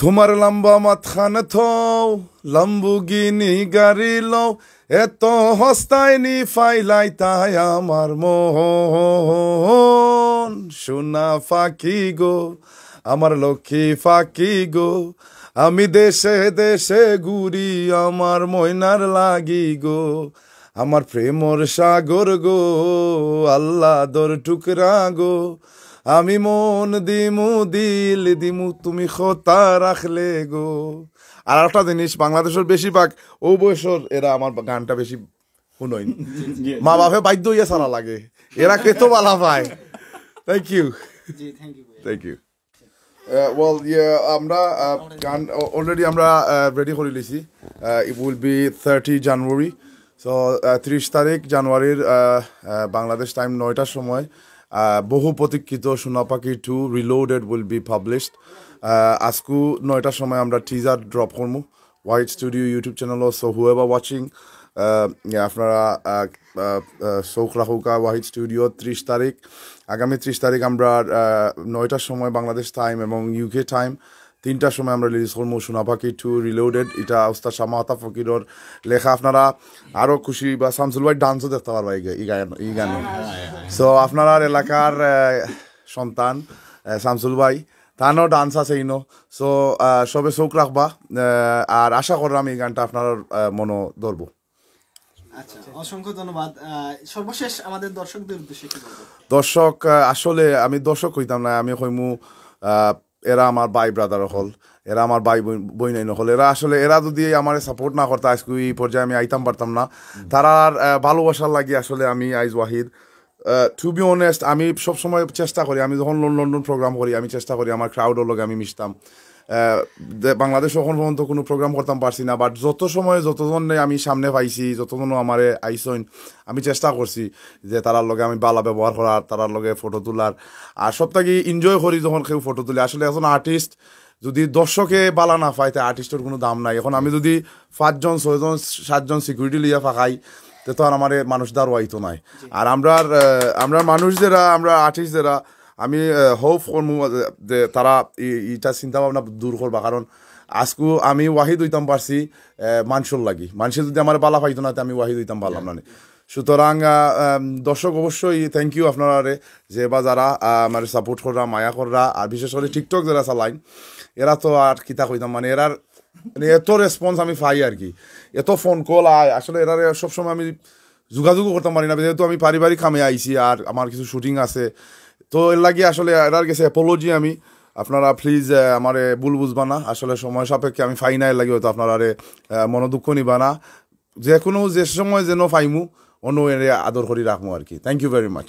তোমার লম্বা মাথাখান থও লম্বুগিনি গাড়ি লও এত হস্তায় নি ফাইলাই তাই আমার মন সোনা ফাঁকি গো আমার লক্ষ্মী ফাঁকি গো আমি দেশে দেশে ঘুরি আমার ময়নার লাগি গো আমার প্রেমর সাগর গো আল্লাহ দর টুকরা গো আমি মন দিমু দিল দিমু তুমি খোতা রাখলে গো। আর একটা জিনিস বাংলাদেশের বেশিরভাগ ও বয়সর এরা আমার গানটা বেশি শুনই মা বাপে বাধ্য হইয়া সারা লাগে এরা কেতো বালা পায়। Thank you thank you well yeah আমরা গান অলরেডি আমরা রেডি করে লিছি it will be 30 January so 30 তারিখ জানুয়ারির বাংলাদেশ টাইম 9টার সময় বহু প্রতীক্ষিত সোনা পাখি 2 রিলোডেড will be published আজকু 9টার সময় আমরা টিজার ড্রপ করবো white studio YouTube channel so whoever watching আপনারা চোখ রাখুকা হোয়াইট স্টুডিও 30 তারিখ আগামী 30 তারিখ আমরা 9টার সময় বাংলাদেশ টাইম এবং ইউকে টাইম 3টার সময় আমরা রিলিজ করবো সোনা পাখি 2 রিলোডেড এটা উস্তাদ শামাতা ফকিরর লেখা আপনারা আরও খুশি বা শামসুল ভাই ডান্সও দেখতে পারবা এই গানে সো আপনার এলাকার সন্তান শামসুল ভাই তানও ডান্স আছে ইনো সো সবে চোখ রাখবা আর আশা করলাম এই গানটা আপনার মনো ধরবো। আচ্ছা অসংখ্য ধন্যবাদ। সর্বশেষ আমাদের দর্শকদের উদ্দেশ্যে কি বলবো? দর্শক আসলে আমি দর্শক কইতাম না আমি কইমু এরা আমার ভাই ব্রাদার হল এরা আমার ভাই বই নাই হল এরা আসলে এরা যদি আমার সাপোর্ট না করতো আজকে এই পর্যায়ে আমি আইতাম পারতাম না তারার ভালোবাসার লাগে আসলে আমি আইজ ওয়াহিদ টু বি অনেস্ট আমি সবসময় চেষ্টা করি আমি যখন লন্ডন প্রোগ্রাম করি আমি চেষ্টা করি আমার ক্রাউডের লগে আমি মিশতাম বাংলাদেশ এখন পর্যন্ত কোনো প্রোগ্রাম করতাম পারছি না বাট যত সময় যতজন আমি সামনে পাইছি যতজনও আমার আইসইন আমি চেষ্টা করছি যে তারার লগে আমি বালা ব্যবহার করার তারার লগে ফটো তোলার আর সবথেকে এনজয় করি যখন কেউ ফটো তুলে আসলে এখন আর্টিস্ট যদি দর্শকে বালা না পায় তাই আর্টিস্টের কোনো দাম নাই এখন আমি যদি 5 জন 6 জন 7 জন সিকিউরিটি লিয়া ফাঁকাই তো আর আমার মানুষ দার ওয়াইতো নাই আর আমরা মানুষ যারা আমরা আর্টিস্ট যারা আমি হোপ করবো যে তারা এটা চিন্তা ভাবনা দূর করবা কারণ আজকু আমি ওয়াহিদ হইতাম পারছি মানুষের লাগি মানুষের যদি আমার বালা পাইতো না আমি ওয়াহিদ হইতাম পারলাম না সুতরাং দর্শক অবশ্যই থ্যাংক ইউ আপনারা যে বা যারা আমার সাপোর্ট কররা মায়া কররা আর বিশেষ করে টিকটক যারা চালাইন এরা তো আর কিতা কইতাম মানে এরার মানে এত রেসপন্স আমি পাই আর কি এত ফোন কল আয় আসলে এরা সবসময় আমি যোগাযোগও করতাম পারি না যেহেতু আমি পারিবারিক কামে আইছি আর আমার কিছু শুটিং আছে তো এর লাগে আসলে এরার গেছে অ্যাপোলজি আমি আপনারা প্লিজ আমার ভুল বুঝবা না আসলে সময় সাপেক্ষে আমি ফাই নাই লাগে হয়তো আপনারা মনোদুঃখ নিবা না যে সময় যেন ফাইমু অন্য আদর করি রাখবো আর কি থ্যাংক ইউ ভেরি মাচ।